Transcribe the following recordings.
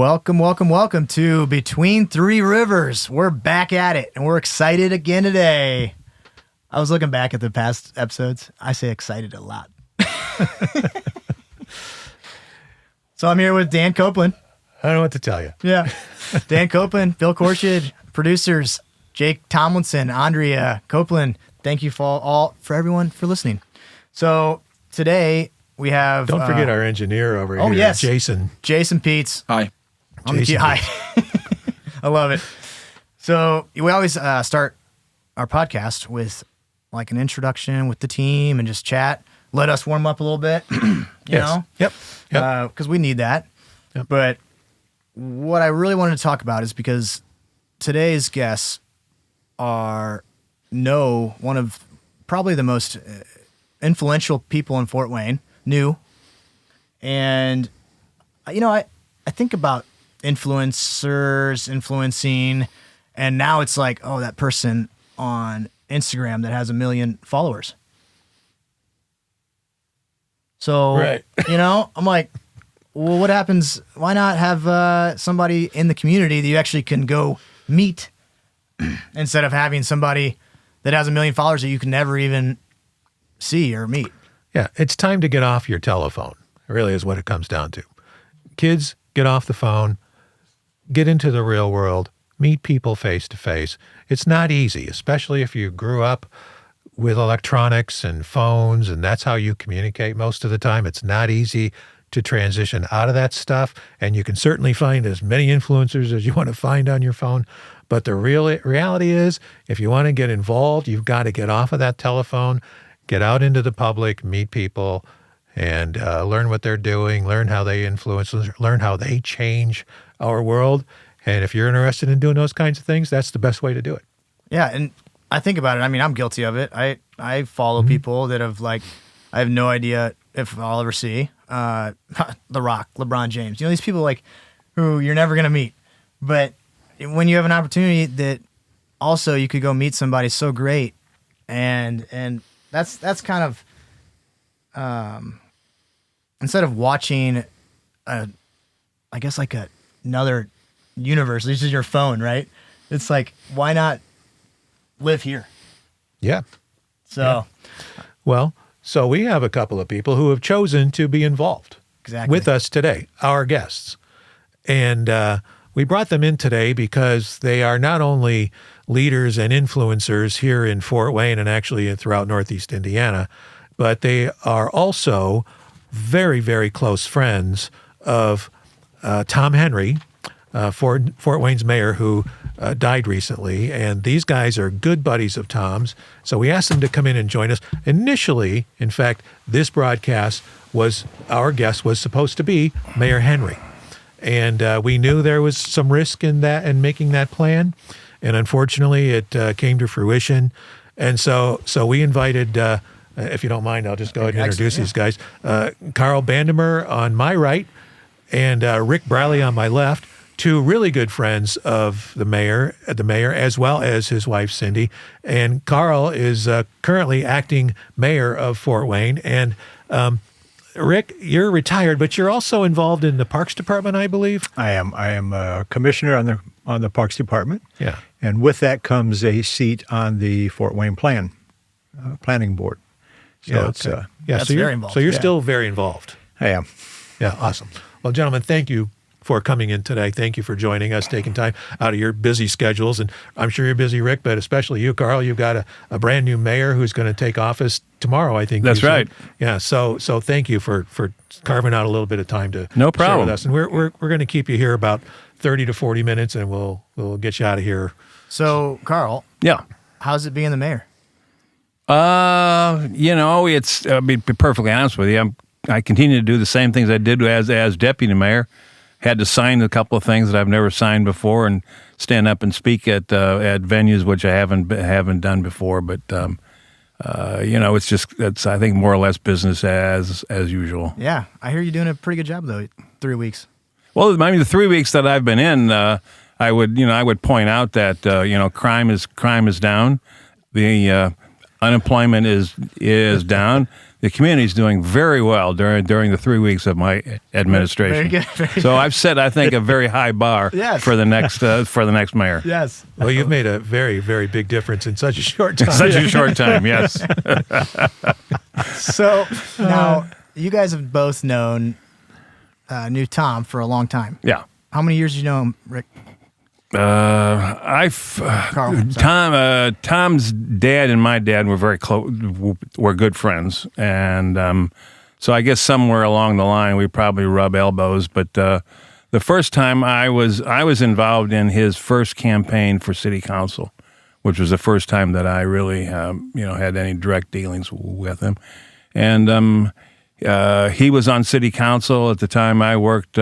Welcome to Between Three Rivers. We're back at it, and we're excited again today. I was looking back at the past episodes. I say excited a lot. So I'm here with Dan Copeland. I don't know what to tell you. Yeah. Dan Copeland, Bill Korshid, producers, Jake Tomlinson, Andrea Copeland. Thank you for everyone for listening. So today we have... Don't forget our engineer over here. Oh, yes. Jason. Jason Peets. Hi. Hi. I love it. So we always start our podcast with like an introduction with the team and just chat. Let us warm up a little bit, you know? Yep. Because we need that. Yep. But what I really wanted to talk about is because today's guests one of probably the most influential people in Fort Wayne, new. And, you know, I think about influencers influencing, and now it's like, oh, that person on Instagram that has 1 million followers. So, right. You know, I'm like, well, what happens? Why not have somebody in the community that you actually can go meet instead of having somebody that has 1 million followers that you can never even see or meet? Yeah, it's time to get off your telephone. It really is what it comes down to. Kids, get off the phone, get into the real world, meet people face to face. It's not easy, especially if you grew up with electronics and phones, and that's how you communicate most of the time. It's not easy to transition out of that stuff, and you can certainly find as many influencers as you want to find on your phone. But the reality is, if you want to get involved, you've got to get off of that telephone, get out into the public, meet people, and learn what they're doing, learn how they influence, learn how they change our world. And if you're interested in doing those kinds of things, that's the best way to do it. Yeah, and I think about it. I mean, I'm guilty of it. I follow people that have I have no idea if I'll ever see. The Rock, LeBron James. You know, these people who you're never going to meet. But when you have an opportunity that also you could go meet somebody so great, and that's kind of instead of watching another universe, this is your phone, right? It's like, why not live here? Yeah. So, yeah. Well, so we have a couple of people who have chosen to be involved with us today, our guests. And we brought them in today because they are not only leaders and influencers here in Fort Wayne and actually throughout Northeast Indiana, but they are also very, very close friends of Tom Henry, Fort Wayne's mayor, who died recently. And these guys are good buddies of Tom's. So we asked them to come in and join us. Initially, in fact, this broadcast our guest was supposed to be Mayor Henry. And we knew there was some risk in that and making that plan. And unfortunately, it came to fruition. And so we invited, if you don't mind, I'll just go ahead and introduce these guys. Karl Bandemer on my right and Rick Briley on my left. Two really good friends of the mayor, as well as his wife, Cindy. And Karl is currently acting mayor of Fort Wayne. And Rick, you're retired, but you're also involved in the Parks Department, I believe. I am a commissioner on the Parks Department. Yeah. And with that comes a seat on the Fort Wayne Planning Board. So yeah, it's that's very involved. So you're still very involved. I am. Yeah, awesome. Well, gentlemen, thank you for coming in today. Thank you for joining us, taking time out of your busy schedules. And I'm sure you're busy, Rick, but especially you, Karl. You've got a brand new mayor who's going to take office tomorrow, I think. That's right. Yeah. So thank you for carving out a little bit of time to no problem share with us. And we're going to keep you here about 30 to 40 minutes, and we'll get you out of here. So, Karl. Yeah. How's it being the mayor? It's I'll be perfectly honest with you. I continue to do the same things I did as deputy mayor. Had to sign a couple of things that I've never signed before, and stand up and speak at venues which I haven't done before. But it's I think more or less business as usual. Yeah, I hear you're doing a pretty good job though. 3 weeks. Well, I mean, the 3 weeks that I've been in, I would point out that crime is down. Unemployment is down. The community is doing very well during the 3 weeks of my administration. Very good. So I've set, I think, a very high bar Yes. for the next mayor. Yes. Well, you've made a very, very big difference in such a short time. Such a short time, yes. So now you guys have both knew Tom for a long time. Yeah. How many years did you know him, Rick? Karl, Tom's dad and my dad were very close, were good friends, and so I guess somewhere along the line we probably rub elbows. But the first time I was involved in his first campaign for city council, which was the first time that I really had any direct dealings with him, and he was on city council at the time. I worked.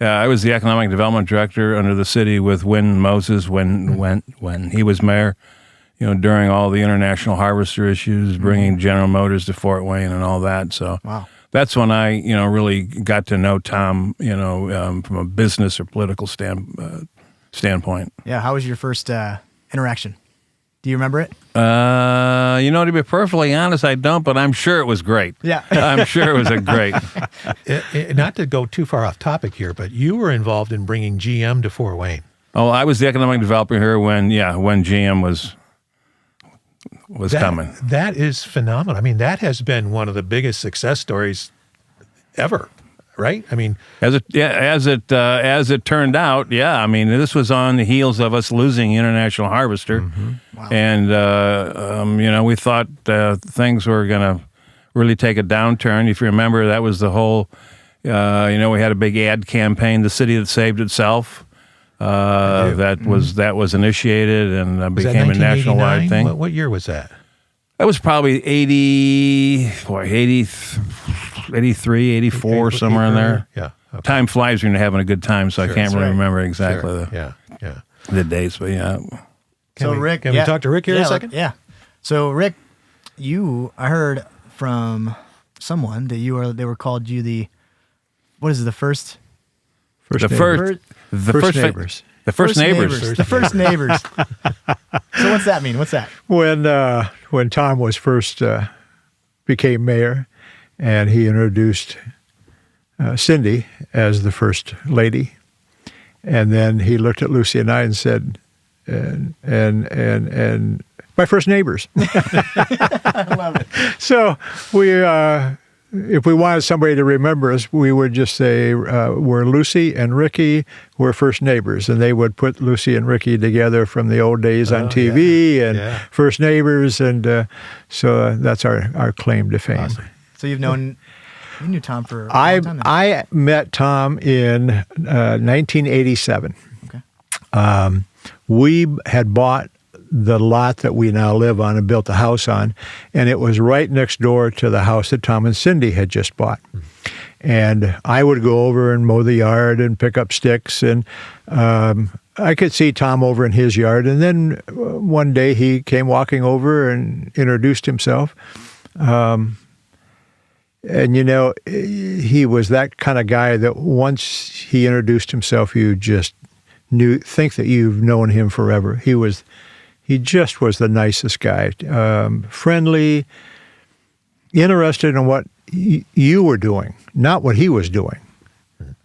I was the economic development director under the city with Win Moses when he was mayor. During all the international harvester issues, bringing General Motors to Fort Wayne and all that. So Wow. That's when I really got to know Tom. From a business or political standpoint. Yeah. How was your first interaction? Do you remember it? To be perfectly honest, I don't, but I'm sure it was great. Yeah. I'm sure it was a great. Not to go too far off topic here, but you were involved in bringing GM to Fort Wayne. Oh, I was the economic developer here when GM was coming. That is phenomenal. I mean, that has been one of the biggest success stories ever, right? I mean, as it turned out, yeah. I mean, this was on the heels of us losing International Harvester, Wow. and we thought things were going to really take a downturn. If you remember, that was the whole. We had a big ad campaign, "The City That Saved Itself." That was initiated and was that became a nationwide 1989? thing. What year was that? That was probably 83, 84, somewhere in there. Yeah. Okay. Time flies when you're having a good time, so I Sure, can't that's really right. remember exactly Yeah. the dates, but yeah. Rick, Can we talk to Rick here a second? Yeah. So Rick, I heard from someone that they were called you the first Neighbors. The First first neighbors. The first neighbors. The first neighbors. So what's that mean? What's that? When Tom was first became mayor, and he introduced Cindy as the first lady, and then he looked at Lucy and I and said, and my first neighbors. I love it. So if we wanted somebody to remember us, we would just say we're Lucy and Ricky, we're first neighbors. And they would put Lucy and Ricky together from the old days on TV and first neighbors. And so that's our claim to fame. Awesome. So you knew Tom for a long time then. I met Tom in 1987. Okay. We had bought the lot that we now live on and built the house on, and it was right next door to the house that Tom and Cindy had just bought. And I would go over and mow the yard and pick up sticks, and I could see Tom over in his yard. And then one day he came walking over and introduced himself. And he was that kind of guy that once he introduced himself, you just think that you've known him forever. He just was the nicest guy, friendly, interested in what you were doing, not what he was doing.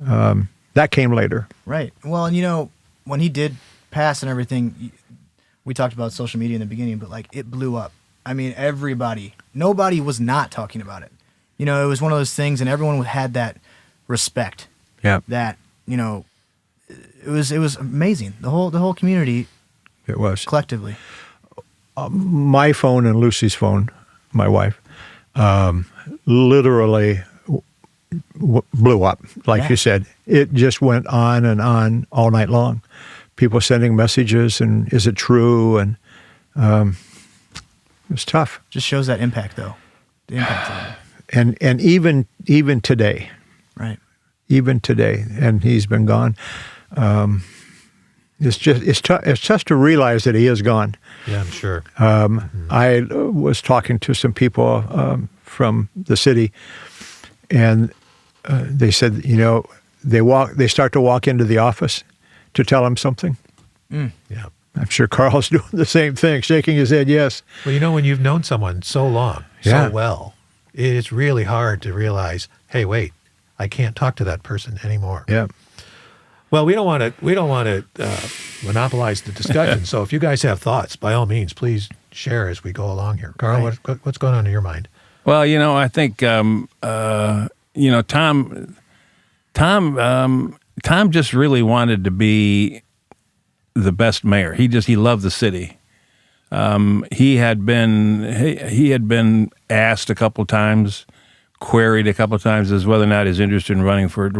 That came later. Right. Well, and when he did pass and everything, we talked about social media in the beginning, but it blew up. I mean, nobody was not talking about it. It was one of those things, and everyone had that respect. Yeah. That it was amazing. The whole community. It was. Collectively. My phone and Lucy's phone, my wife, literally blew up, like you said. It just went on and on all night long. People sending messages, and is it true? And it was tough. Just shows that impact, though. The impact of it. And even today. Right. Even today, and he's been gone. It's tough to realize that he is gone. Yeah, I'm sure. I was talking to some people from the city, and they said, they start to walk into the office to tell him something. Mm. Yeah. I'm sure Karl's doing the same thing, shaking his head yes. Well, when you've known someone so long, Yeah. so well, it's really hard to realize, hey, wait, I can't talk to that person anymore. Yeah. Well, we don't want to monopolize the discussion. So if you guys have thoughts, by all means, please share as we go along here. Karl, what's going on in your mind? Well, I think Tom just really wanted to be the best mayor. He loved the city. He had been asked a couple times, queried a couple times as whether or not he's interested in running for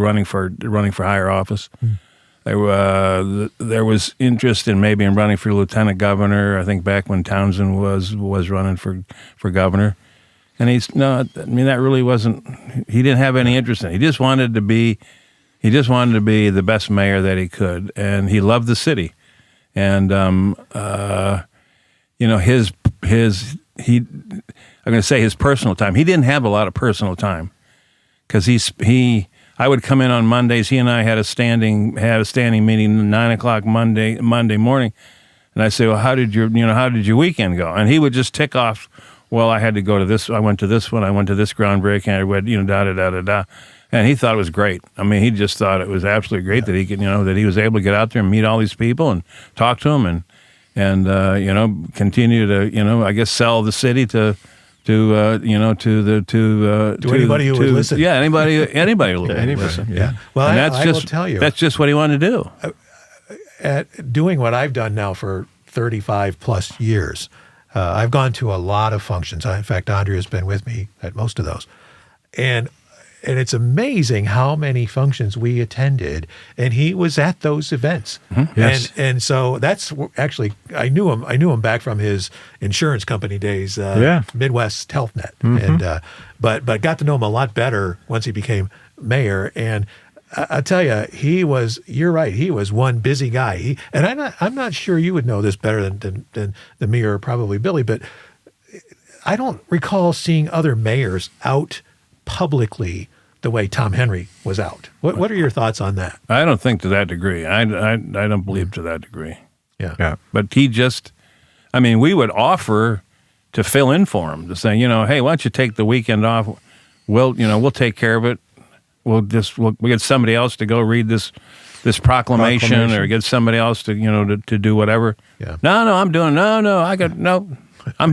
higher office. There was interest in maybe in running for lieutenant governor. I think back when Townsend was running for governor, and that really wasn't. He didn't have any interest in it. He just wanted to be the best mayor that he could, and he loved the city. And I'm going to say his personal time. He didn't have a lot of personal time because I would come in on Mondays. He and I had a standing meeting at 9:00 Monday morning, and I say, well, how did your weekend go? And he would just tick off. Well, I had to go to this. I went to this one. I went to this groundbreaking. I read, da da da da da. And he thought it was great. I mean, he just thought it was absolutely great that he could, that he was able to get out there and meet all these people and talk to them and continue to, I guess, sell the city to anybody who would listen. Yeah, anybody who would listen. Yeah. Well, and I will tell you, that's just what he wanted to do. At doing what I've done now for 35 plus years, I've gone to a lot of functions. In fact, Andrea has been with me at most of those, and it's amazing how many functions we attended, and he was at those events. Mm-hmm. Yes. And so that's actually, I knew him back from his insurance company days, Midwest Health Net. Mm-hmm. And but got to know him a lot better once he became mayor. And I tell you, you're right, he was one busy guy. And I'm not sure you would know this better than me or probably Billy, but I don't recall seeing other mayors out publicly the way Tom Henry was out. What are your thoughts on that? I don't think to that degree. I don't believe to that degree. Yeah. But he just, we would offer to fill in for him, to say, hey, why don't you take the weekend off? We'll take care of it. We'll get somebody else to go read this proclamation or get somebody else to do whatever. Yeah. No, I'm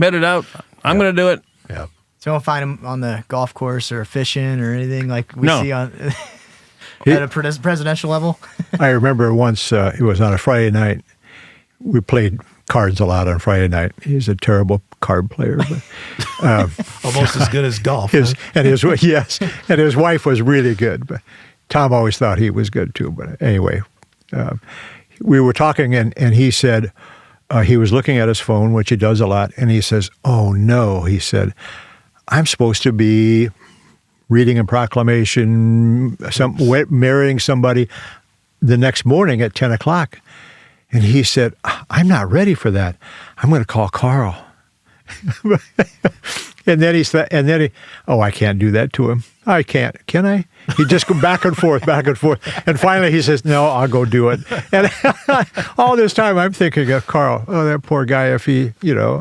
headed out. I'm going to do it. Yeah. So you won't find him on the golf course or fishing or anything like we No. see on at a presidential level. I remember once it was on a Friday night. We played cards a lot on Friday night. He's a terrible card player, but Almost as good as golf. his wife was really good. But Tom always thought he was good too. But anyway, we were talking, and he said he was looking at his phone, which he does a lot, and he says, "Oh no," he said, "I'm supposed to be reading a proclamation, marrying somebody the next morning at 10 o'clock. And he said, I'm not ready for that. I'm going to call Karl. And then I can't do that to him. I can't. Can I? He'd just go back and forth. And finally he says, no, I'll go do it. And all this time I'm thinking of Karl, oh, that poor guy, if he,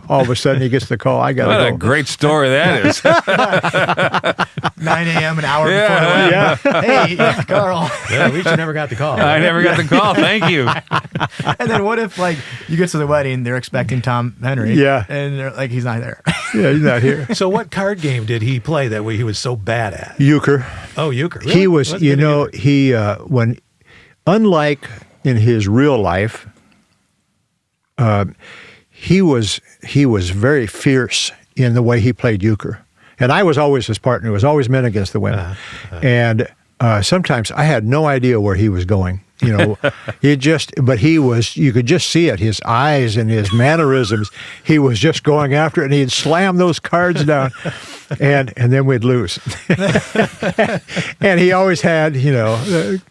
all of a sudden he gets the call, I got to go. What a great story that is. 9 a.m., an hour before the wedding. Yeah. Hey, Karl. Yeah, at least you never got the call. I never got the call. Thank you. And then what if, you get to the wedding, they're expecting Tom Henry. Yeah. And they're like, he's not there. Yeah, he's not here. So what card game did he play that he was so bad at? Euchre. Oh, euchre. Really? He was, when, unlike in his real life, he was very fierce in the way he played euchre. And I was always his partner. It was always men against the women. And sometimes I had no idea where he was going. But you could just see it, his eyes and his mannerisms. He was just going after it, and he'd slam those cards down, and then we'd lose. And he always had,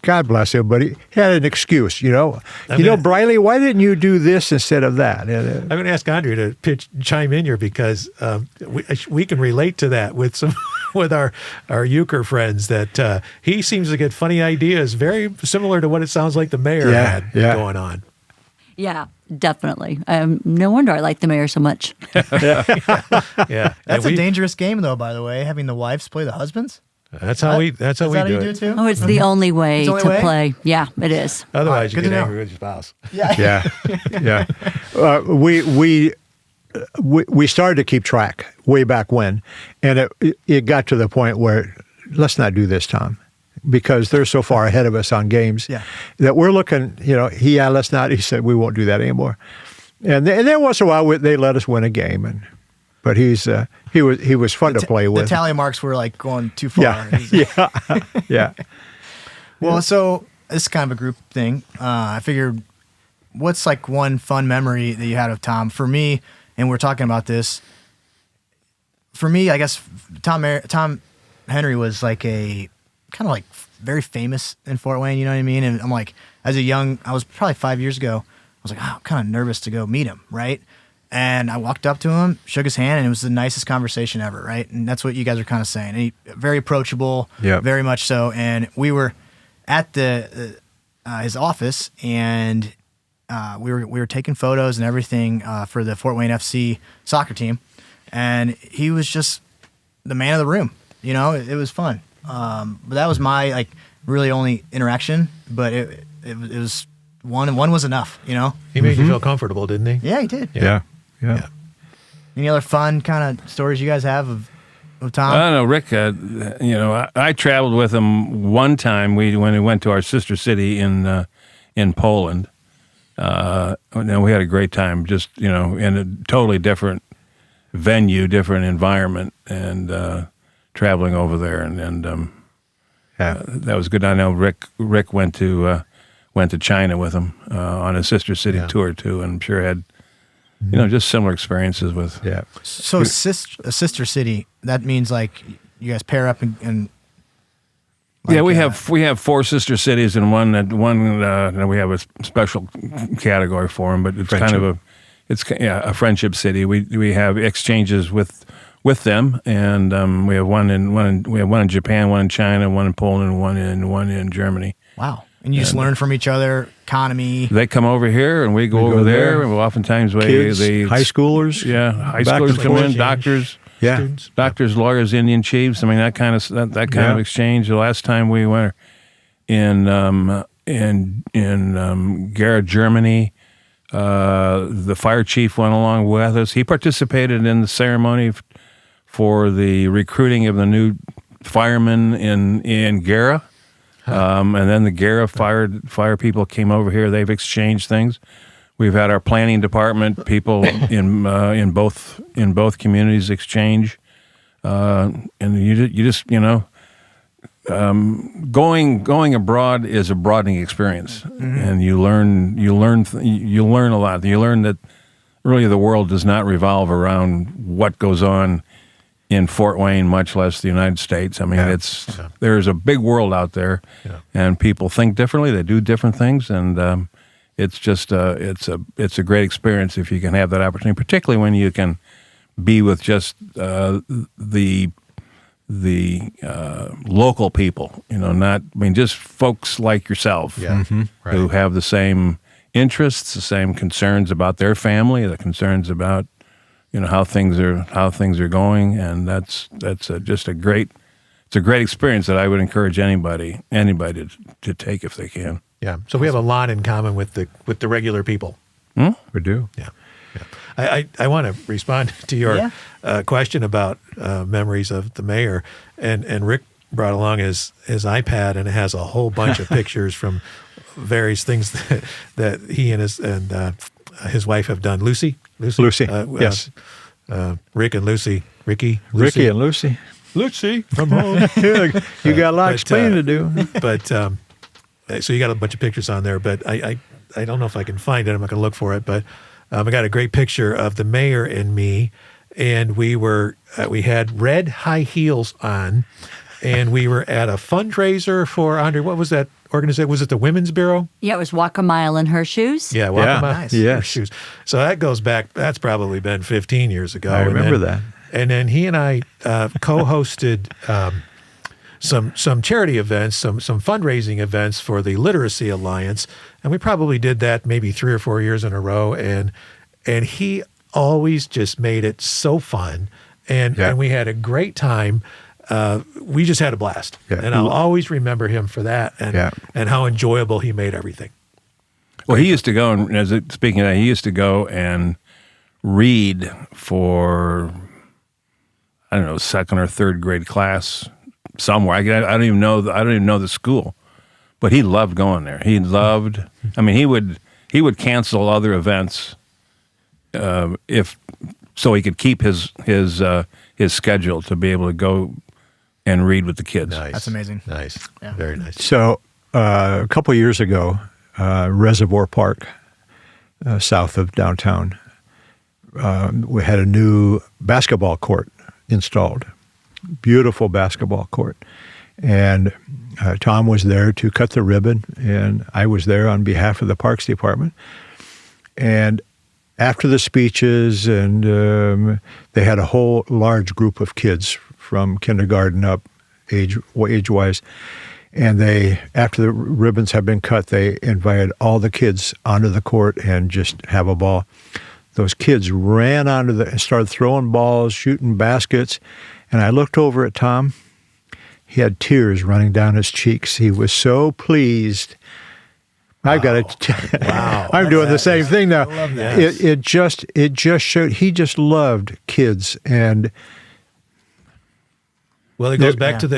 God bless him, but he had an excuse, Briley, why didn't you do this instead of that? I'm going to ask Andrea to chime in here because we can relate to that with some with our euchre friends, that he seems to get funny ideas very similar to what it sounds like the mayor had going on. Yeah, definitely. No wonder I like the mayor so much. Yeah, That's a dangerous game, though. By the way, having the wives play the husbands. That's how we do you do it. it too? Oh, it's the only way It's the only to way? play. Yeah, it is. Otherwise, you good get to know. angry with your spouse. Yeah. Yeah. We started to keep track way back when, and it got to the point where let's not do this, Tom, because they're so far ahead of us on games that we're looking. Let's not. He said we won't do that anymore. And then once in a while they let us win a game, but he was fun to play with. The tally marks were like going too far. Yeah. Well, so this is kind of a group thing. I figured, what's like one fun memory that you had of Tom? For me, and we're talking about this. For me, I guess Tom Henry was like a kind of like very famous in Fort Wayne. You know what I mean? And I'm like, I was probably 5 years ago. I was like, I'm kind of nervous to go meet him, right? And I walked up to him, shook his hand, and it was the nicest conversation ever, right? And that's what you guys are kind of saying. And very approachable, very much so. And we were at his office, and we were taking photos and everything for the Fort Wayne FC soccer team, and he was just the man of the room. It was fun. But that was my really only interaction. But it was one was enough. He made you feel comfortable, didn't he? Yeah, he did. Yeah. Any other fun kind of stories you guys have of Tom? I don't know, Rick. I traveled with him one time. When we went to our sister city in Poland. We had a great time. Just in a totally different venue, different environment, and traveling over there, and that was good. I know Rick went to China with him on a sister city tour too, and I'm sure had just similar experiences with. Yeah. So a sister city, that means like you guys pair up and like, we have four sister cities, and one we have a special category for them, but it's Friendship. kind of a friendship city. We have exchanges with them, and we have one in Japan, one in China, one in Poland, and one in Germany. Wow. And you just learn from each other, economy. They come over here, and we go over there. And oftentimes, Kids, high schoolers. Yeah, high back schoolers and come in, forth. doctors. Yeah. Students. Doctors, lawyers, Indian chiefs. I mean, that kind of exchange. The last time we were in Gera, Germany, the fire chief went along with us. He participated in the ceremony for the recruiting of the new firemen in Gera. And then the Gera fire people came over here. They've exchanged things. We've had our planning department people in both communities exchange, and you just going abroad is a broadening experience, and you learn a lot. You learn that really the world does not revolve around what goes on in Fort Wayne, much less the United States. I mean, there's a big world out there, and people think differently. They do different things, and it's just it's a great experience if you can have that opportunity, particularly when you can be with just the local people. Just folks like yourself who have the same interests, the same concerns about their family, the concerns about how things are going, and that's just a great experience that I would encourage anybody to take if they can. Yeah. So we have a lot in common with the regular people. We do. Yeah. I want to respond to your question about memories of the mayor, and Rick brought along his iPad, and it has a whole bunch of pictures from various things that he and his wife have done. Lucy, yes. Rick and Lucy, Ricky and Lucy. Lucy from home. You got a lot of explaining to do. But so you got a bunch of pictures on there, but I don't know if I can find it. I'm not going to look for it, but I got a great picture of the mayor and me, and we had red high heels on, and we were at a fundraiser for what was that organization? Was it the Women's Bureau? Yeah, it was Walk a Mile in Her Shoes. Yeah, Walk a Mile nice. in Her Shoes. So that goes back. That's probably been 15 years ago. I remember that. And then he and I co-hosted some charity events, some fundraising events for the Literacy Alliance, and we probably did that maybe 3 or 4 years in a row, and he always just made it so fun, and we had a great time. We just had a blast, and I'll always remember him for that, and how enjoyable he made everything. Well, he used to go, and speaking of that, he used to go and read for, I don't know, 2nd or 3rd grade class somewhere. I don't even know the school, but he loved going there. He loved. I mean, he would cancel other events if so he could keep his schedule to be able to go and read with the kids. Nice. That's amazing. Nice. Yeah. Very nice. So a couple of years ago, Reservoir Park, south of downtown, we had a new basketball court installed. Beautiful basketball court. And Tom was there to cut the ribbon, and I was there on behalf of the Parks Department. And after the speeches, and they had a whole large group of kids from kindergarten up, age-wise, and after the ribbons had been cut, they invited all the kids onto the court and just have a ball. Those kids ran and started throwing balls, shooting baskets, and I looked over at Tom. He had tears running down his cheeks. He was so pleased. Wow. I've got to. Wow. I'm doing the same thing now. I love that. It just showed he just loved kids, and well, it goes back to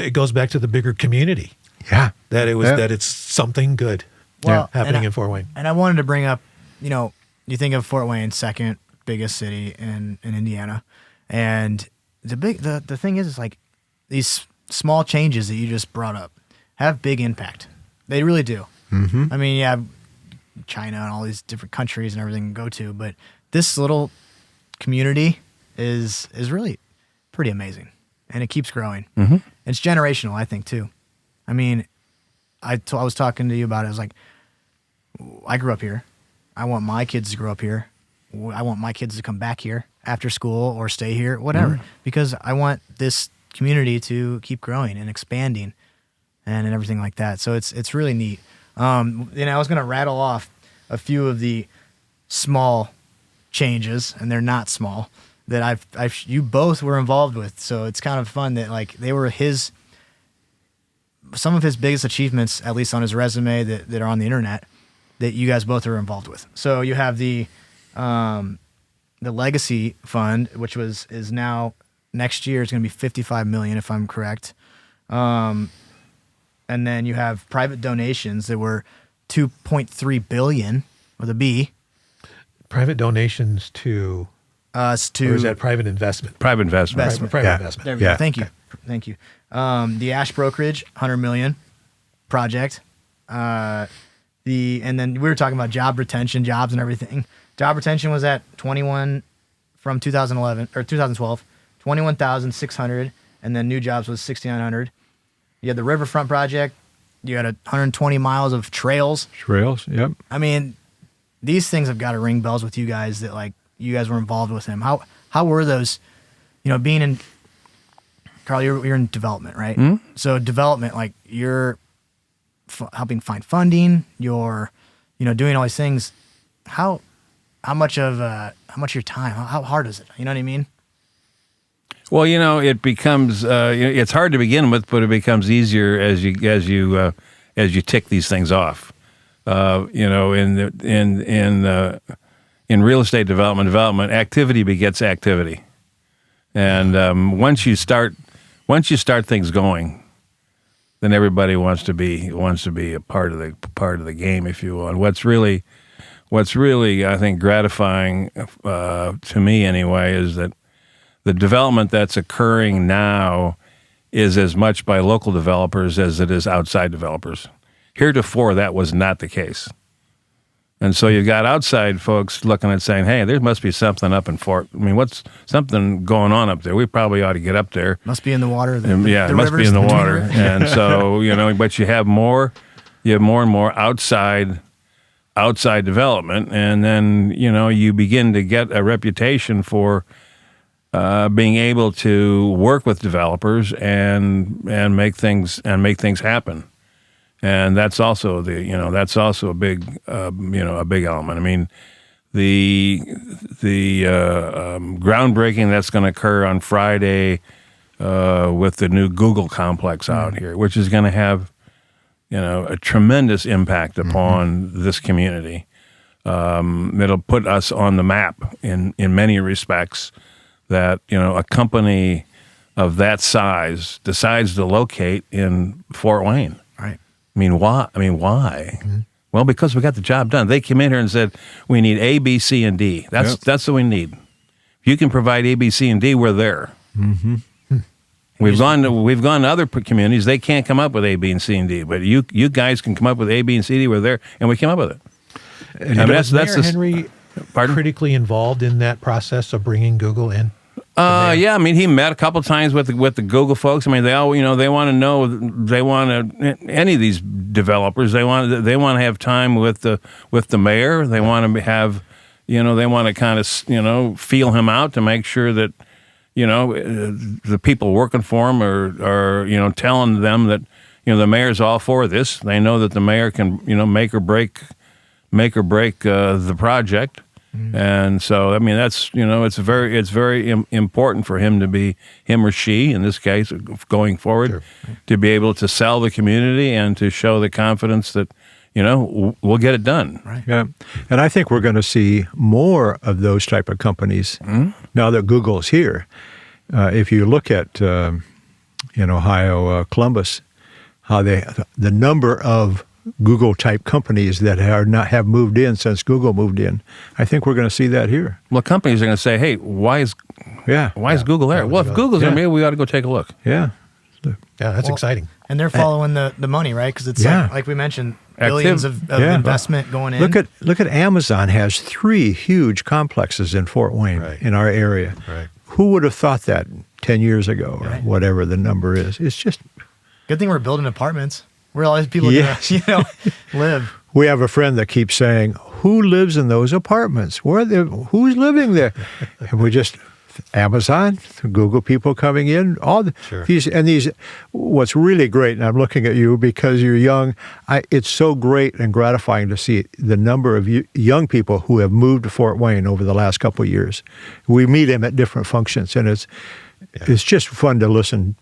the bigger community. Yeah, that it's something good happening in Fort Wayne. And I wanted to bring up, you think of Fort Wayne, second biggest city in Indiana, and the thing is like these small changes that you just brought up have big impact. They really do. Mm-hmm. I mean, you have China and all these different countries and everything to go to, but this little community is really pretty amazing, and it keeps growing. Mm-hmm. It's generational, I think, too. I mean, I was talking to you about it. I was like, I grew up here. I want my kids to grow up here. I want my kids to come back here after school or stay here, whatever, because I want this community to keep growing and expanding and everything like that. So it's really neat. I was going to rattle off a few of the small changes, and they're not small, that you both were involved with. So it's kind of fun that like they were some of his biggest achievements, at least on his resume that are on the internet, that you guys both are involved with. So you have the Legacy Fund, which is now next year is going to be $55 million, if I'm correct. And then you have private donations that were $2.3 billion with a B. Private donations to us or is that private investment? Privent investment. Private investment. There we go. Thank you. Thank you. The Ash Brokerage, $100 million project. And then we were talking about job retention, jobs and everything. Job retention was at 21 from 2011 or 2012, 21,600, and then new jobs was 6,900. You had the Riverfront project. You had 120 miles of trails. Trails, yep. I mean, these things have got to ring bells with you guys that like you guys were involved with him. How were those? Being in Karl, you're in development, right? Mm-hmm. So development, like you're helping find funding. You're, doing all these things. How much of your time? How hard is it? You know what I mean? Well, it becomes it's hard to begin with, but it becomes easier as you tick these things off. In real estate development, activity begets activity, and once you start things going, then everybody wants to be a part of the game, if you will. And what's really I think gratifying to me anyway is that the development that's occurring now is as much by local developers as it is outside developers. Heretofore, that was not the case. And so you've got outside folks looking at saying, hey, there must be something up in Fort. I mean, what's something going on up there? We probably ought to get up there. Must be in the water. It must be in the water. And so, but you have more and more outside development. And then, you begin to get a reputation for being able to work with developers and make things happen. And that's also a big a big element. I mean, the groundbreaking that's going to occur on Friday with the new Google complex out here, which is going to have a tremendous impact upon this community. It'll put us on the map in many respects. That a company of that size decides to locate in Fort Wayne. Right. I mean, why? Mm-hmm. Well, because we got the job done. They came in here and said, we need A, B, C, and D. That's what we need. If you can provide A, B, C, and D, we're there. Mm-hmm. We've gone to other communities. They can't come up with A, B, and C, and D. But you guys can come up with A, B, and C, and D. We're there, and we came up with it. And that's Henry critically involved in that process of bringing Google in? Yeah, I mean, he met a couple of times with the Google folks. I mean, they all, they want to know, any of these developers, they want to have time with the mayor. They want to have, they want to kind of, feel him out to make sure that, the people working for him are telling them that, the mayor's all for this. They know that the mayor can, make or break the project. Mm-hmm. And so, I mean, that's, it's very important for him or she, in this case, going forward, to be able to sell the community and to show the confidence that, we'll get it done. Right. Yeah. And I think we're going to see more of those type of companies now that Google's here. If you look at, in Ohio, Columbus, how the number of Google-type companies that have moved in since Google moved in. I think we're going to see that here. Well, companies are going to say, "Hey, why is Google there?" Well, if Google's there, maybe we ought to go take a look. Yeah, that's exciting. And they're following the money, right? Because it's like we mentioned, billions of investment going in. Look at Amazon has 3 huge complexes in Fort Wayne in our area. Right. Who would have thought that 10 years ago or whatever the number is? It's just good thing we're building apartments. Where all these people are going to, live. We have a friend that keeps saying, "Who lives in those apartments? Who's living there?" And we just Amazon, Google people coming in, all these. What's really great, and I'm looking at you because you're young. It's so great and gratifying to see the number of young people who have moved to Fort Wayne over the last couple of years. We meet them at different functions, and it's just fun to listen.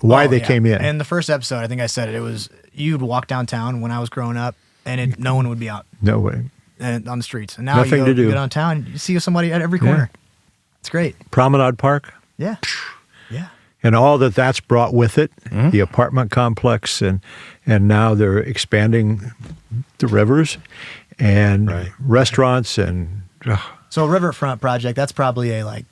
Why they came in. And the first episode, I think I said it was you'd walk downtown when I was growing up, and no one would be out. No way. And on the streets. And now Nothing you to do. You go downtown, you see somebody at every corner. It's great. Promenade Park. Yeah. Yeah. And all that's brought with it, the apartment complex, and now they're expanding the rivers and restaurants and. So a riverfront project, that's probably a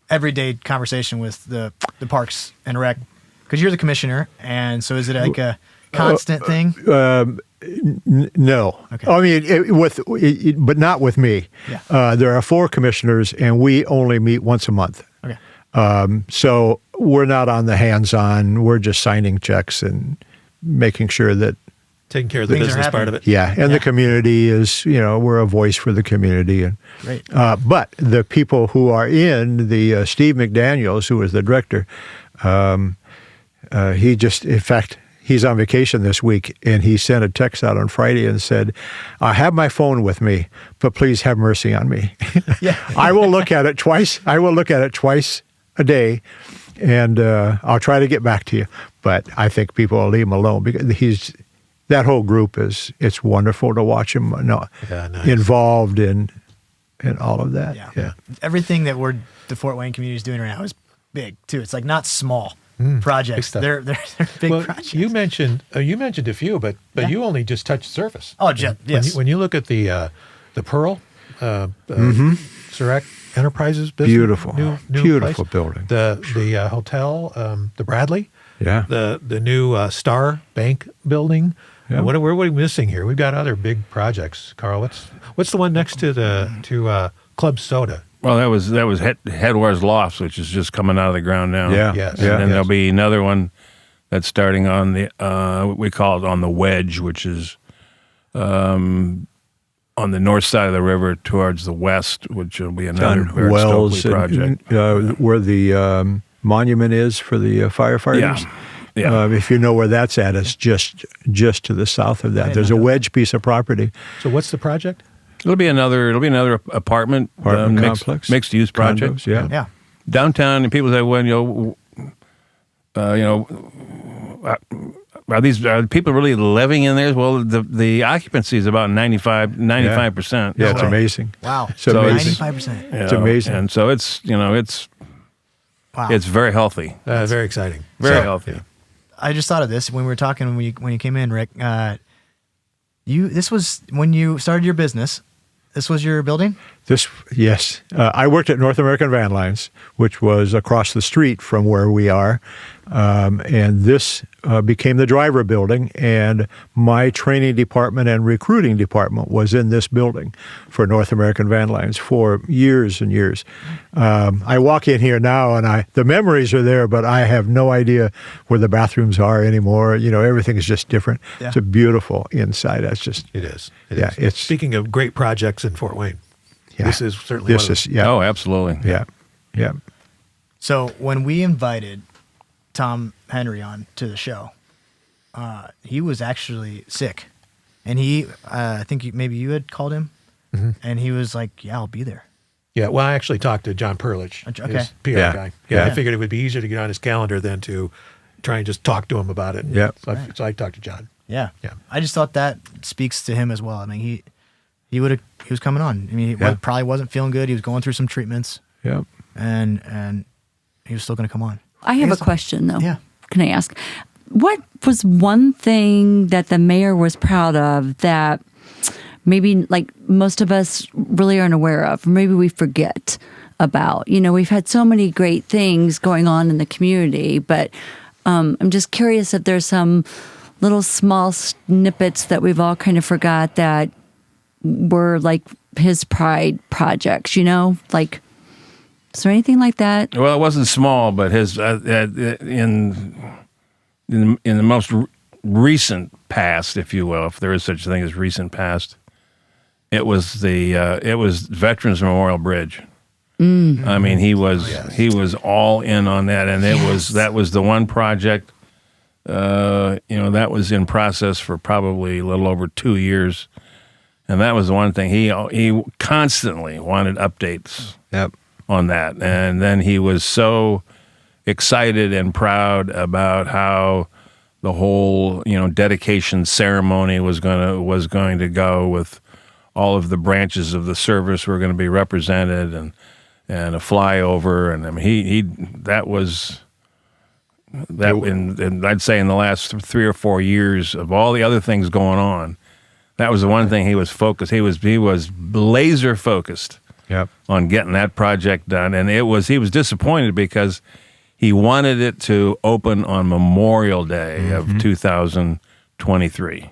everyday conversation with the Parks and Rec, because you're the commissioner, and so is it like a constant thing? No. Okay. I mean, but not with me. Yeah. There are 4 commissioners, and we only meet once a month. Okay. So we're not on the hands-on. We're just signing checks and making sure that taking care of the business part of it. Yeah, and the community is, we're a voice for the community. And great. But the people who are in the Steve McDaniels, who is the director, in fact, he's on vacation this week, and he sent a text out on Friday and said, "I have my phone with me, but please have mercy on me." Yeah. I will look at it twice. I will look at it twice a day, and I'll try to get back to you. But I think people will leave him alone because that whole group it's wonderful to watch him involved in all of that. Yeah. Everything that the Fort Wayne community is doing right now is big too. It's not small projects. They're big projects. You mentioned a few, but you only just touched the surface. Oh, yes. When you look at the Pearl, Surrect Enterprises business, beautiful, new beautiful place. building. The hotel, the Bradley. Yeah. The new Star Bank building. Yeah. What are we missing here? We've got other big projects. Karl, what's the one next to Club Soda? Well, that was Headwater's Lofts, which is just coming out of the ground now. Yeah. Yes. And then there'll be another one that's starting on the we call it on the Wedge, which is on the north side of the river towards the west, which will be another very Wells, Stokely project. where the monument is for the firefighters. Yeah. If you know where that's at, it's just to the south of that. There's a wedge piece of property. So what's the project? It'll be another apartment complex, mixed use project. Condos, Yeah. Downtown, and people say, well, are people really living in there? Well, the occupancy is about 95%. Yeah, it's amazing. Wow. It's amazing. 95%. It's amazing. And so it's Wow. it's very healthy. Very exciting. Very healthy. I just thought of this when we were talking when you came in, Rick. This was when you started your business. This was your building? Yes. I worked at North American Van Lines, which was across the street from where we are. And this became the driver building, and my training department and recruiting department was in this building for North American Van Lines for years and years. I walk in here now, and the memories are there, but I have no idea where the bathrooms are anymore. Everything is just different. Yeah. It's a beautiful inside. It is. It is. It's Speaking of great projects in Fort Wayne, this is certainly one of them. yeah. Oh, absolutely. Yeah. So when we invited Tom Henry on to the show, he was actually sick, and I think maybe you had called him, and he was like, "Yeah, I'll be there." Yeah, well, I actually talked to John Perlich, Okay. his PR Yeah. guy. Yeah. I figured it would be easier to get on his calendar than to try and just talk to him about it. Yeah. So I talked to John. Yeah. Yeah. I just thought that speaks to him as well. I mean, he was coming on. I mean, he Yeah. probably wasn't feeling good. He was going through some treatments, Yeah. and he was still going to come on. I have a question, though. Yeah. Can I ask? What was one thing that the mayor was proud of that maybe like most of us really aren't aware of, or maybe we forget about? We've had so many great things going on in the community, but I'm just curious if there's some little small snippets that we've all kind of forgot that were like his pride projects, like, is there anything like that? Well, it wasn't small, but his in the most recent past, if you will, if there is such a thing as recent past, it was Veterans Memorial Bridge. I mean, he was all in on that, and that was the one project. That was in process for probably a little over 2 years, and that was the one thing he constantly wanted updates. Yep. On that, and then he was so excited and proud about how the whole dedication ceremony was going to go, with all of the branches of the service were going to be represented, and a flyover, and I mean and I'd say in the last 3 or 4 years of all the other things going on, that was the one thing he was focused. He was laser focused. Yep. On getting that project done, and he was disappointed because he wanted it to open on Memorial Day of 2023,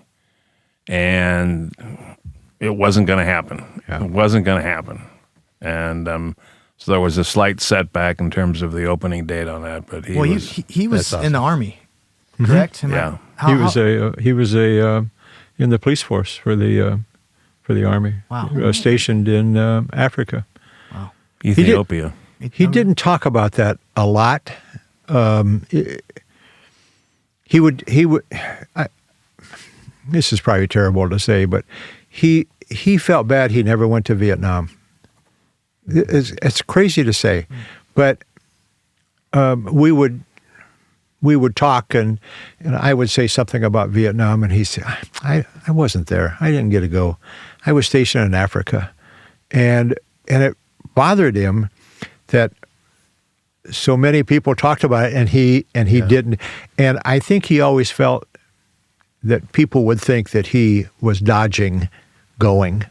and it wasn't going to happen. Yeah. It wasn't going to happen, and so there was a slight setback in terms of the opening date on that. But he was awesome. in the Army, correct? Yeah. He was in the police force for the Army. Wow. Stationed in Africa. Wow. Ethiopia. He didn't talk about that a lot. He would. This is probably terrible to say, but he felt bad he never went to Vietnam. It's crazy to say, but we would talk, and I would say something about Vietnam, and he said, I wasn't there. I didn't get to go. I was stationed in Africa. And it bothered him that so many people talked about it, and he didn't. And I think he always felt that people would think that he was dodging going.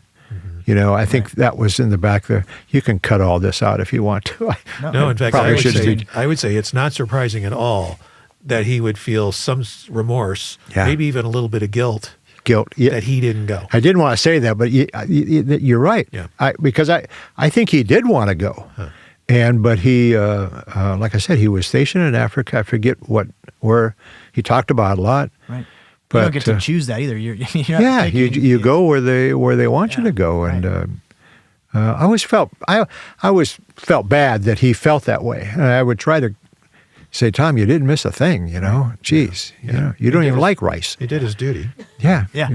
I think that was in the back there. You can cut all this out if you want to. No, in fact, Probably I would say it's not surprising at all that he would feel some remorse, maybe even a little bit of guilt that he didn't go. I didn't want to say that, but you're right. Yeah. Because I think he did want to go. Huh. But he, like I said, he was stationed in Africa. I forget where he talked about a lot. Right. You don't get to choose that either. You're yeah, you go where they want you to go, and I always felt bad that he felt that way, and I would try to say, Tom, you didn't miss a thing, Geez, you don't even like rice. He did his duty. Yeah. You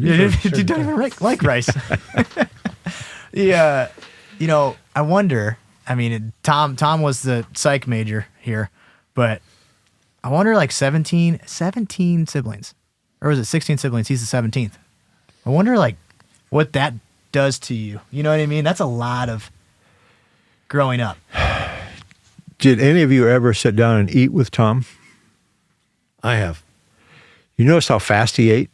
don't even like rice. Yeah, I wonder. I mean, Tom was the psych major here, but I wonder, like 17 siblings, or was it 16 siblings? He's the 17th. I wonder, like, what that does to you. You know what I mean? That's a lot of growing up. Did any of you ever sit down and eat with Tom? I have. You notice how fast he ate?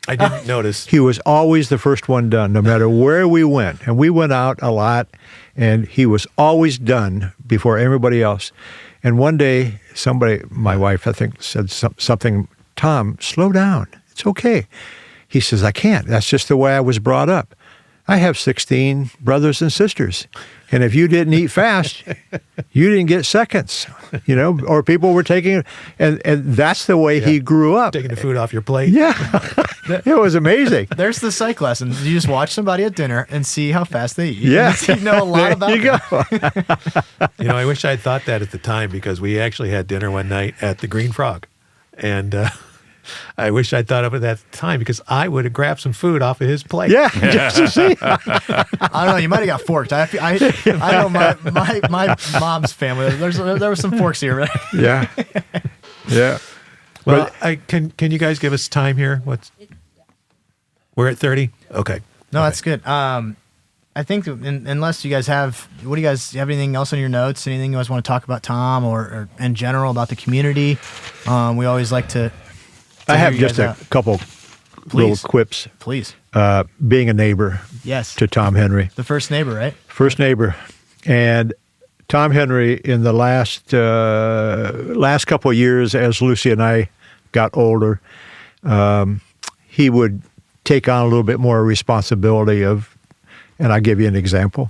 I didn't notice. He was always the first one done, no matter where we went. And we went out a lot, and he was always done before everybody else. And one day, my wife, I think, said something, Tom, slow down. It's okay. He says, I can't. That's just the way I was brought up. I have 16 brothers and sisters. And if you didn't eat fast, you didn't get seconds, or people were taking, and that's the way he grew up. Taking the food off your plate. Yeah. It was amazing. There's the psych lesson. You just watch somebody at dinner and see how fast they eat. Yeah. You know a lot about them. I wish I'd thought that at the time, because we actually had dinner one night at the Green Frog. And I wish I'd thought of it at the time, because I would have grabbed some food off of his plate. Yeah, just to see. I don't know. You might have got forked. I know my mom's family. There were some forks here, right? Yeah. Well, can you guys give us time here? We're at 30? Okay. No, that's good. I think unless you guys have, do you guys have anything else on your notes? Anything you guys want to talk about Tom or in general about the community? We always like to. I have just a couple little quips. Please. Being a neighbor. Yes. To Tom Henry. The first neighbor, right? First neighbor. And Tom Henry, in the last couple of years, as Lucy and I got older, he would take on a little bit more responsibility and I'll give you an example.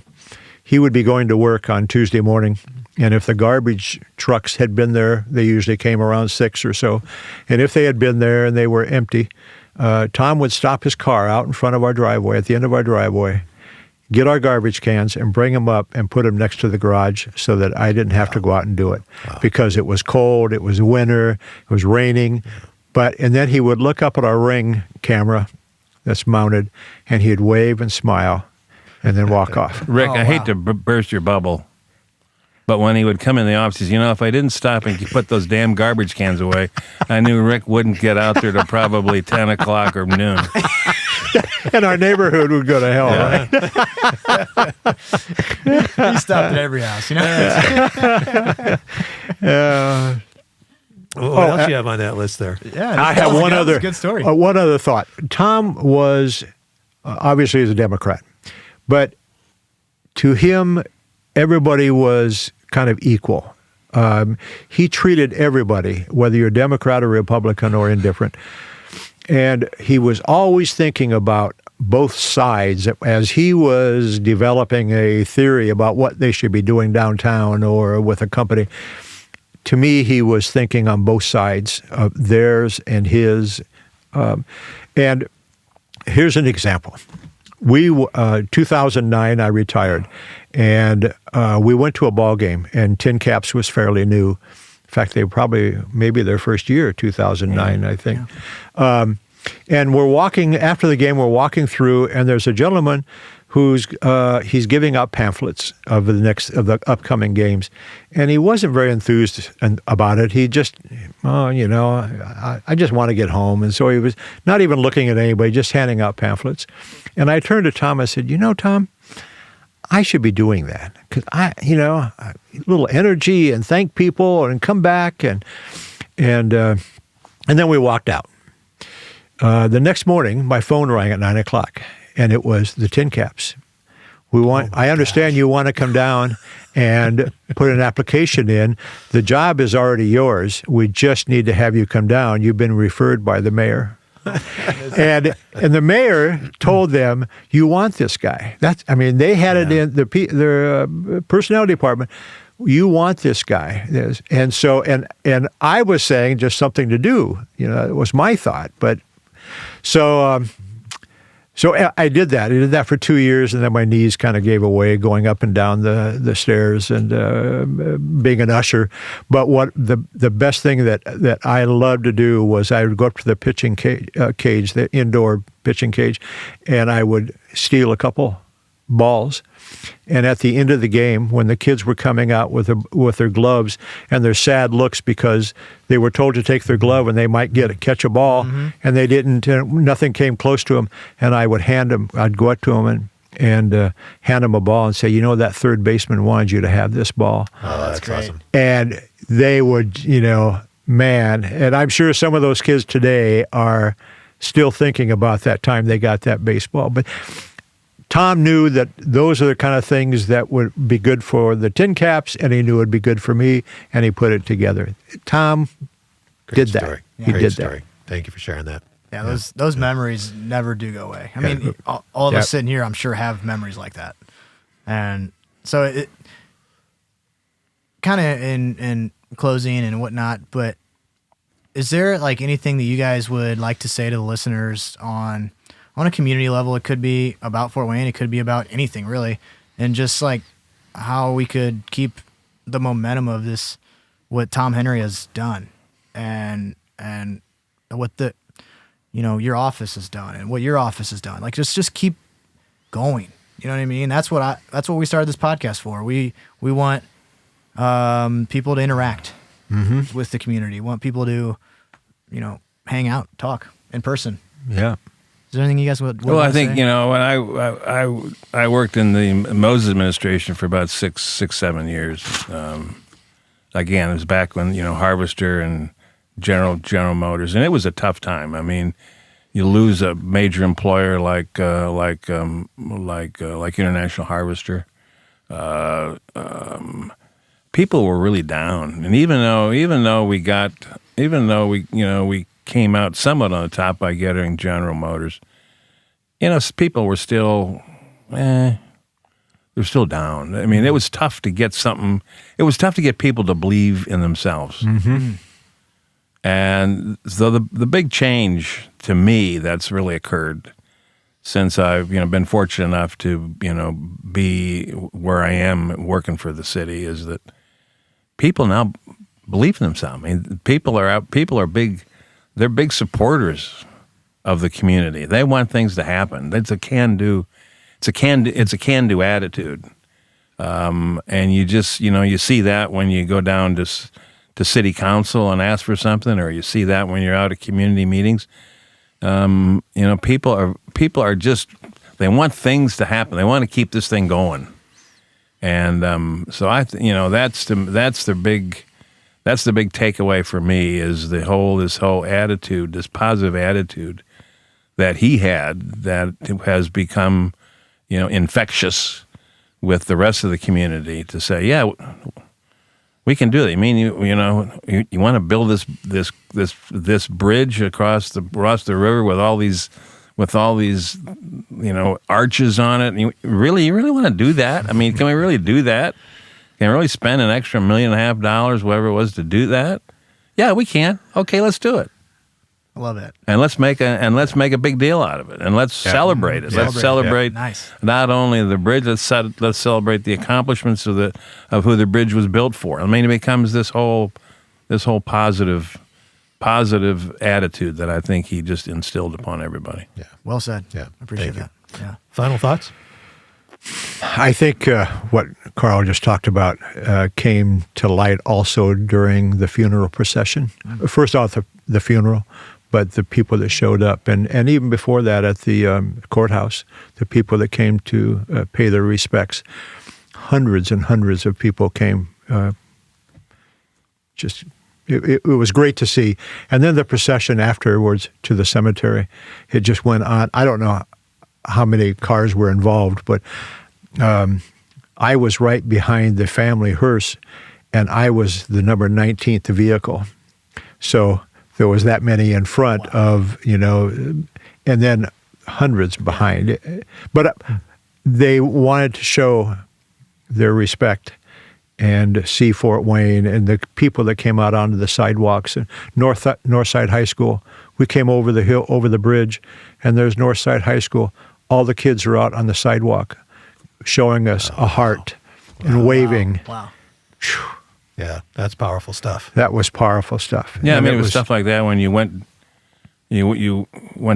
He would be going to work on Tuesday morning, and if the garbage trucks had been there, they usually came around 6 or so, and if they had been there and they were empty, Tom would stop his car out in front of our driveway, at the end of our driveway, get our garbage cans and bring them up and put them next to the garage so that I didn't have to go out and do it, because it was cold, it was winter, it was raining. And then he would look up at our Ring camera that's mounted, and he'd wave and smile and then walk off. Rick, I hate to burst your bubble, but when he would come in the office, he says, if I didn't stop and put those damn garbage cans away, I knew Rick wouldn't get out there till probably 10 o'clock or noon. And our neighborhood would go to hell, right? He stopped at every house, What else do you have on that list there? Yeah, I have one other good story. One other thought. Tom was obviously he's a Democrat, but to him, everybody was kind of equal. He treated everybody, whether you're Democrat or Republican or indifferent, and he was always thinking about both sides as he was developing a theory about what they should be doing downtown or with a company. To me, he was thinking on both sides of theirs and his. And here's an example. 2009, I retired, and we went to a ball game, and Tin Caps was fairly new. In fact, they were maybe their first year, 2009, I think. Yeah. And we're walking, after the game, we're walking through, and there's a gentleman who's he's giving out pamphlets of the upcoming games, and he wasn't very enthused about it. He just, I just want to get home, and so he was not even looking at anybody, just handing out pamphlets. And I turned to Tom. I said, Tom, I should be doing that, because a little energy and thank people and come back and then we walked out. The next morning, my phone rang at 9 o'clock. And it was the Tin Caps. I understand you want to come down and put an application in. The job is already yours. We just need to have you come down. You've been referred by the mayor. and the mayor told them, you want this guy. They had it in their personnel department. You want this guy. And so, and I was saying just something to do. It was my thought, but So I did that. I did that for 2 years, and then my knees kind of gave away going up and down the stairs and being an usher. But what the best thing that I loved to do was I would go up to the pitching cage, the indoor pitching cage, and I would steal a couple balls. And at the end of the game, when the kids were coming out with their gloves and their sad looks because they were told to take their glove and they might catch a ball, and they didn't, nothing came close to them, and I would I'd go up to them and hand them a ball and say, that third baseman wanted you to have this ball. Oh, that's great. Awesome. And they would, man, and I'm sure some of those kids today are still thinking about that time they got that baseball. But Tom knew that those are the kind of things that would be good for the Tin Caps, and he knew it would be good for me, and he put it together. Tom did that. He did that. Thank you for sharing that. Yeah, those memories never do go away. I mean, all of us sitting here, I'm sure, have memories like that. And so it kind of in closing and whatnot, but is there like anything that you guys would like to say to the listeners on a community level? It could be about Fort Wayne. It could be about anything really. And just like how we could keep the momentum of this, what Tom Henry has done and what your office has done and what your office has done. Like just keep going. You know what I mean? That's what we started this podcast for. We want people to interact with the community. We want people to, hang out, talk in person. Yeah. Is there anything you guys would Well, I think, say? when I worked in the Moses administration for about 6-7 years. Again, it was back when, Harvester and General Motors, and it was a tough time. I mean, you lose a major employer like International Harvester. People were really down, and even though we came out somewhat on the top by getting General Motors, people were still, they're still down. I mean, it was tough to get something. It was tough to get people to believe in themselves. Mm-hmm. And so the big change to me that's really occurred since I've been fortunate enough to be where I am working for the city is that people now believe in themselves. I mean, people are big. They're big supporters of the community. They want things to happen. It's a can-do. It's a can-do attitude. And you just you see that when you go down to city council and ask for something, or you see that when you're out at community meetings. People are just, they want things to happen. They want to keep this thing going. And so that's the big takeaway for me is this whole attitude, this positive attitude that he had that has become, infectious with the rest of the community to say, yeah, we can do it. I mean, you want to build this bridge across the river with all these arches on it. And you really want to do that? I mean, can we really do that? Can we really spend an extra $1.5 million, whatever it was, to do that? Yeah, we can. Okay, let's do it. I love it. And let's make a big deal out of it, and let's celebrate it. Let's celebrate not only the bridge. Let's celebrate the accomplishments of who the bridge was built for. I mean, it becomes this whole positive attitude that I think he just instilled upon everybody. Yeah. Well said. Yeah. I appreciate that. Yeah. Final thoughts? I think what Karl just talked about came to light also during the funeral procession. First off, the funeral, but the people that showed up, and even before that at the courthouse, the people that came to pay their respects. Hundreds and hundreds of people came. It was great to see. And then the procession afterwards to the cemetery, it just went on. I don't know how many cars were involved, but I was right behind the family hearse, and I was the number 19th vehicle. So there was that many in front of, and then hundreds behind. But they wanted to show their respect, and see Fort Wayne and the people that came out onto the sidewalks. And Northside High School, we came over the hill, over the bridge, and there's Northside High School. All the kids are out on the sidewalk showing us a heart and waving. Wow. Yeah, that's powerful stuff. That was powerful stuff. Yeah, And I mean, it was stuff like that when you went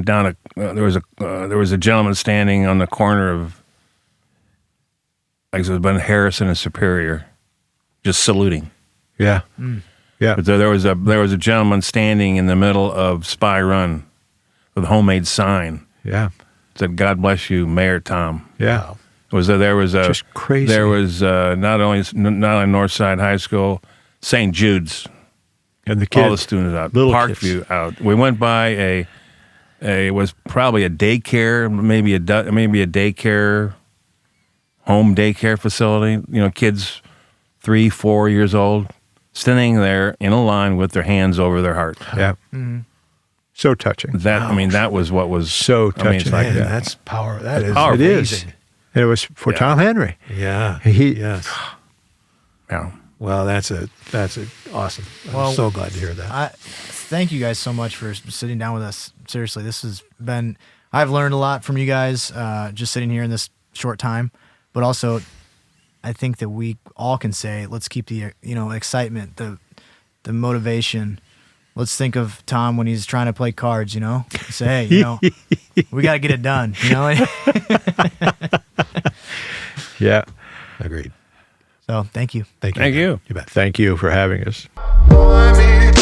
down a there was a gentleman standing on the corner of, like it was Ben Harrison and Superior, just saluting. Yeah. Yeah. But there was a gentleman standing in the middle of Spy Run with a homemade sign Yeah. that said, "God bless you, Mayor Tom." Yeah. There was a Just crazy. There was not only Northside High School, St. Jude's, And the kids. all the students out, little Parkview kids. out. We went by it was probably a daycare, maybe a daycare, home daycare facility. You know, kids 3, 4 years old, standing there in a line with their hands over their heart. Yeah. So touching. That was what was So I mean, it's touching. like Man, Yeah. that's power. That is powerful. It is. amazing. And it was for Tom Henry. Yeah. Yes. yeah. Well, that's awesome. Well, I'm so glad to hear that. Thank you guys so much for sitting down with us. Seriously, this has been, I've learned a lot from you guys just sitting here in this short time, but also I think that we all can say, let's keep the, excitement, the motivation. Let's think of Tom when he's trying to play cards, say, hey, we got to get it done, Yeah. Agreed. So thank you. Thank you. Thank you. You bet. Thank you for having us. Boy, I mean,